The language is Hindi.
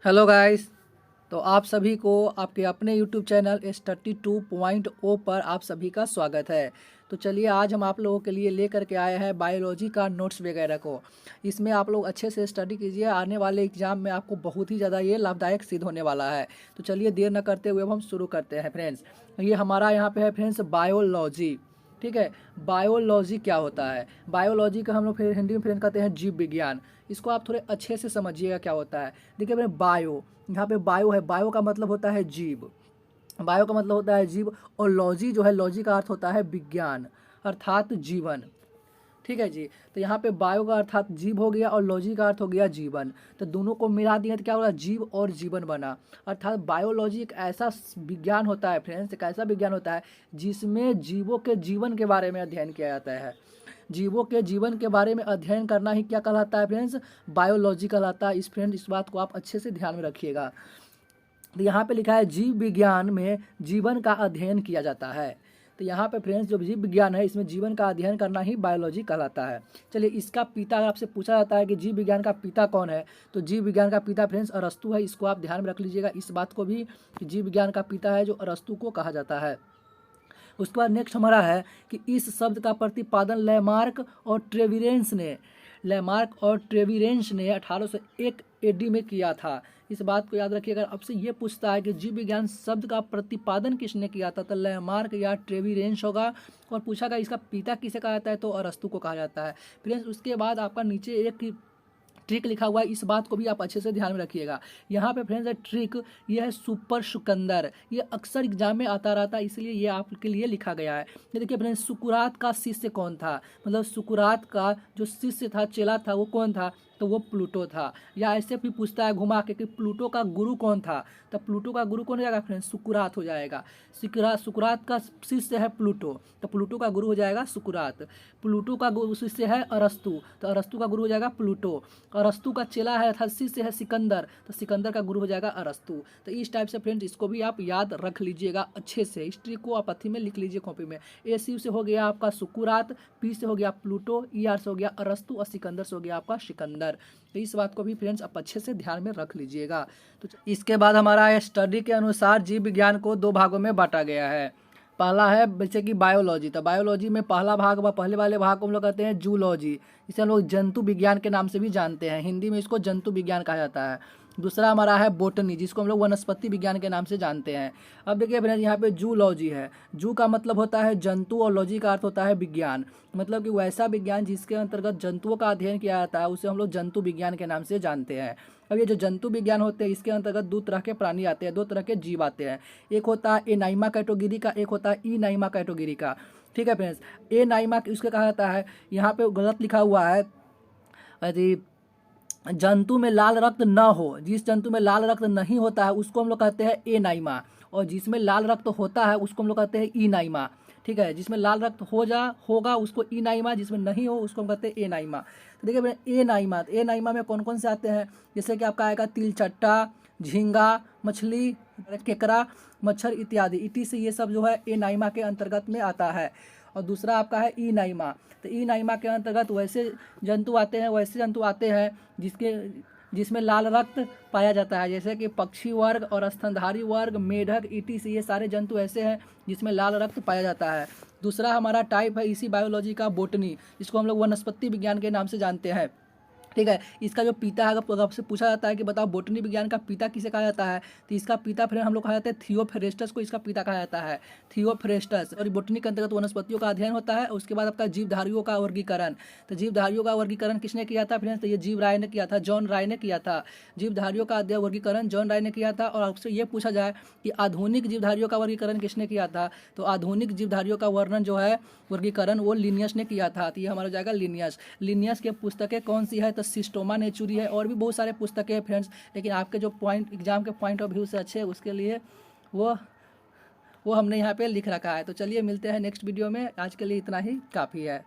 Hello guys. तो आप सभी को आपके अपने यूट्यूब चैनल S32.0 पर आप सभी का स्वागत है। तो चलिए आज हम आप लोगों के लिए लेकर के आए हैं बायोलॉजी का नोट्स वगैरह को। इसमें आप लोग अच्छे से स्टडी कीजिए, आने वाले एग्जाम में आपको बहुत ही ज़्यादा ये लाभदायक सिद्ध होने वाला है। तो चलिए देर न करते हुए अब हम शुरू करते हैं फ्रेंड्स। ये हमारा यहाँ पे है फ्रेंड्स बायोलॉजी। ठीक है, बायोलॉजी क्या होता है? बायोलॉजी का हम लोग फिर हिंदी में फ्रेंड कहते हैं जीव विज्ञान। इसको आप थोड़े अच्छे से समझिएगा क्या होता है। देखिए मेरे बायो, यहाँ पे बायो है, बायो का मतलब होता है जीव, बायो का मतलब होता है जीव। और लॉजी जो है, लॉजी का अर्थ होता है विज्ञान अर्थात जीवन। ठीक है जी। तो यहाँ पे बायो का अर्थात जीव हो गया और लॉजी का अर्थ हो गया जीवन। तो दोनों को मिला दिए तो क्या होगा, जीव और जीवन बना। अर्थात बायोलॉजी एक ऐसा विज्ञान होता है फ्रेंड्स, एक ऐसा विज्ञान होता है जिसमें जीवों के जीवन के बारे में अध्ययन किया जाता है। जीवों के जीवन के बारे में अध्ययन करना ही क्या कहलाता है फ्रेंड्स, बायोलॉजी कहलाता है। इस बात को आप अच्छे से ध्यान में रखिएगा। तो यहाँ पे लिखा है जीव विज्ञान में जीवन का अध्ययन किया जाता है। तो यहाँ पे फ्रेंड्स जो जीव विज्ञान है इसमें जीवन का अध्ययन करना ही बायोलॉजी कहलाता है। चलिए इसका पिता अगर आपसे पूछा जाता है कि जीव विज्ञान का पिता कौन है, तो जीव विज्ञान का पिता फ्रेंड्स अरस्तु है। इसको आप ध्यान में रख लीजिएगा इस बात को भी कि जीव विज्ञान का पिता है जो अरस्तु को कहा जाता है। उसके बाद नेक्स्ट हमारा है कि इस शब्द का प्रतिपादन लैमार्क और ट्रेविरेंस ने 1801 एडी में किया था। इस बात को याद रखिए। अगर आपसे ये पूछता है कि जीव विज्ञान शब्द का प्रतिपादन किसने किया था, तो लैमार्क या ट्रेविरेंस होगा। और पूछा गया इसका पिता किसे कहा जाता है, तो अरस्तु को कहा जाता है फ्रेंड्स। उसके बाद आपका नीचे एक ट्रिक लिखा हुआ है, इस बात को भी आप अच्छे से ध्यान में रखिएगा। यहाँ पे फ्रेंड्स ट्रिक ये है सुपर सिकंदर। ये अक्सर एग्जाम में आता रहता है, इसलिए ये आपके लिए लिखा गया है। ये देखिए फ्रेंड्स, सुकरात का शिष्य कौन था, मतलब सुकरात का जो शिष्य था, चेला था, वो कौन था, तो वो प्लूटो था। या ऐसे भी पूछता है घुमा के कि प्लूटो का गुरु कौन था, तो प्लूटो का गुरु कौन हो जाएगा फ्रेंड्स, सुकरात हो जाएगा। सुकरात का शिष्य है प्लूटो, तो प्लूटो का गुरु हो जाएगा सुकरात। प्लूटो का शिष्य है अरस्तु, तो अरस्तु का गुरु हो जाएगा प्लूटो। अरस्तु का चेला है अर्थात शिष्य है सिकंदर, तो सिकंदर का गुरु हो जाएगा अरस्तु। तो इस टाइप से फ्रेंड्स इसको भी आप याद रख लीजिएगा अच्छे से। इस ट्रिक को आप अथी में लिख लीजिए कॉपी में। ए सी से हो गया आपका सुकुरात, पी से हो गया प्लूटो, ई आर से हो गया अरस्तु और सिकंदर से हो गया आपका सिकंदर। तो इस बात को भी फ्रेंड्स आप अच्छे से ध्यान में रख लीजिएगा। तो इसके बाद हमारा स्टडी के अनुसार जीव विज्ञान को 2 भागों में बांटा गया है। पहला है जैसे कि बायोलॉजी। तो बायोलॉजी में पहला भाग व पहले वाले भाग को हम लोग कहते हैं जूलॉजी। इसे हम लोग जंतु विज्ञान के नाम से भी जानते हैं, हिंदी में इसको जंतु विज्ञान कहा जाता है। दूसरा हमारा है बोटनी, जिसको हम लोग वनस्पति विज्ञान के नाम से जानते हैं। अब देखिए फ्रेंड्स यहाँ पे जूलॉजी है। जू का मतलब होता है जंतु और लॉजी का अर्थ होता है विज्ञान, मतलब कि वैसा विज्ञान जिसके अंतर्गत जंतुओं का अध्ययन किया जाता है उसे हम लोग जंतु विज्ञान के नाम से जानते हैं। अब ये जो जंतु विज्ञान होते हैं इसके अंतर्गत 2 तरह के प्राणी आते हैं, 2 तरह के जीव आते हैं। एक होता है एनाइमा कैटेगरी का, एक होता है इनाइमा कैटेगरी का। ठीक है फ्रेंड्स, एनाइमा उसके कहा जाता है, यहाँ पे गलत लिखा हुआ है, यदि जंतु में लाल रक्त न हो, जिस जंतु में लाल रक्त नहीं होता है उसको हम लोग कहते हैं एनाइमा, और जिसमें लाल रक्त होता है उसको हम लोग कहते हैं इनाइमा। ठीक है, जिसमें लाल रक्त होगा उसको इनाइमा, जिसमें नहीं हो उसको हम कहते हैं एनाइमा। तो देखिए एनाइमा, एनाइमा में कौन कौन से आते हैं, जैसे कि आपका आएगा तिलचट्टा, झींगा, मछली, केकड़ा, मच्छर इत्यादि। इटी से ये सब जो है एनाइमा के अंतर्गत में आता है। और दूसरा आपका है इनाइमा। तो इनाइमा के अंतर्गत वैसे जंतु आते हैं जिसमें लाल रक्त पाया जाता है, जैसे कि पक्षी वर्ग और स्तनधारी वर्ग, मेढक, ईटी से ये सारे जंतु ऐसे हैं जिसमें लाल रक्त पाया जाता है। दूसरा हमारा टाइप है इसी बायोलॉजी का बोटनी, जिसको हम लोग वनस्पति विज्ञान के नाम से जानते हैं। ठीक है, इसका जो पिता है, अगर आपसे पूछा जाता है कि बताओ बोटनी विज्ञान का पिता किसे कहा जाता है, तो इसका पिता फिर हम लोग कहा जाता है थियोफ्रेस्टस को इसका पिता कहा जाता है, थियोफ्रेस्टस। और बोटनी के अंतर्गत वनस्पतियों का अध्ययन होता है। उसके बाद आपका जीवधारियों का वर्गीकरण। तो जीवधारियों का वर्गीकरण किसने किया था फ्रेंड्स, तो ये जीव राय ने किया था, जॉन राय ने किया था। जीवधारियों का वर्गीकरण जॉन राय ने किया था। और आपसे ये पूछा जाए कि आधुनिक जीवधारियों का वर्गीकरण किसने किया था, तो आधुनिक जीवधारियों का वर्णन जो है वर्गीकरण वो लिनियस ने किया था। तो ये हमारा जाएगा लिनियस। लिनियस की पुस्तकें कौन सी है, तो सिस्टोमा नेचुरी है, और भी बहुत सारे पुस्तकें हैं फ्रेंड्स। लेकिन आपके जो पॉइंट एग्जाम के पॉइंट ऑफ व्यू से अच्छे है उसके लिए वो हमने यहाँ पे लिख रखा है। तो चलिए मिलते हैं नेक्स्ट वीडियो में, आज के लिए इतना ही काफ़ी है।